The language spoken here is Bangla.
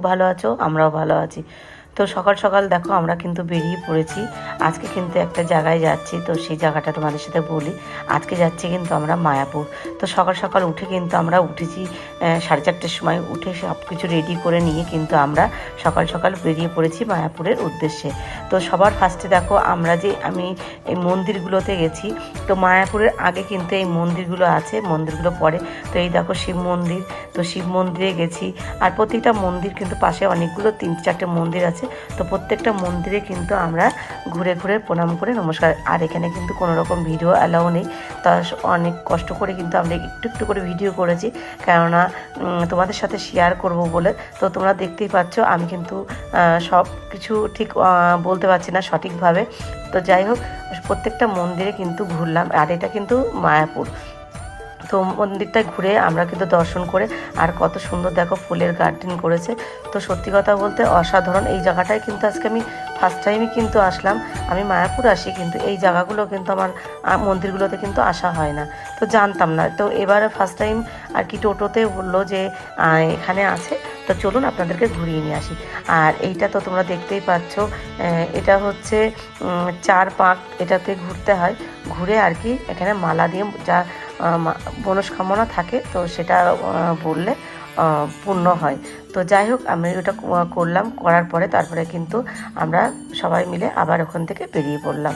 ভালো আছো, আমরাও ভালো আছি। তো সকাল সকাল দেখো আমরা কিন্তু বেরিয়ে পড়েছি। আজকে কিন্তু একটা জায়গায় যাচ্ছি, তো সেই জায়গাটা তোমাদের সাথে বলি। আজকে যাচ্ছি কিন্তু আমরা মায়াপুর। তো সকাল সকাল উঠে কিন্তু আমরা উঠেছি 4:30টার সময়। উঠে সব কিছু রেডি করে নিয়ে কিন্তু আমরা সকাল সকাল বেরিয়ে পড়েছি মায়াপুরের উদ্দেশ্যে। তো সবার ফার্স্টে দেখো আমি এই মন্দিরগুলোতে গেছি। তো মায়াপুরের আগে কিন্তু এই মন্দিরগুলো আছে, মন্দিরগুলো পরে। তো এই দেখো শিব মন্দির, তো শিব মন্দিরে গেছি। আর প্রত্যেকটা মন্দির কিন্তু পাশে অনেকগুলো 3-4টে মন্দির আছে। তো প্রত্যেকটা মন্দিরে কিন্তু আমরা ঘুরে ঘুরে প্রণাম করে নমস্কার। আর এখানে কিন্তু কোনো রকম ভিডিও অ্যালাউ নেই। তা অনেক কষ্ট করে কিন্তু আমরা একটু একটু করে ভিডিও করেছি, কেননা তোমাদের সাথে শেয়ার করব বলে। তো তোমরা দেখতেই পাচ্ছ আমি কিন্তু সব কিছু ঠিক বলতে পারছি না সঠিকভাবে। তো যাই হোক, প্রত্যেকটা মন্দিরে কিন্তু ঘুরলাম। আর এটা কিন্তু মায়াপুর। তো মন্দিরটা ঘুরে আমরা কিন্তু দর্শন করে, আর কত সুন্দর দেখো ফুলের গার্ডেন করেছে। তো সত্যি কথা বলতে অসাধারণ। এই জায়গাটায় কিন্তু আজকে আমি ফার্স্ট টাইমই কিন্তু আসলাম। আমি মায়াপুর আসি, কিন্তু এই জায়গাগুলো কিন্তু আমার মন্দিরগুলোতে কিন্তু আসা হয় না, তো জানতাম না। তো এবারে ফার্স্ট টাইম আর কি টোটোতে বললো যে এখানে আছে, তো চলুন আপনাদেরকে ঘুরিয়ে নিয়ে আসি। আর এইটা তো তোমরা দেখতেই পাচ্ছ, এটা হচ্ছে 4 পাক এটাতে ঘুরতে হয়। ঘুরে আর কি এখানে মালা দিয়ে যা মনস্কামনা থাকে, তো সেটা বললে পূর্ণ হয়। তো যাই হোক, আমি ওটা করলাম। করার পরে তারপরে কিন্তু আমরা সবাই মিলে আবার ওখান থেকে বেরিয়ে পড়লাম।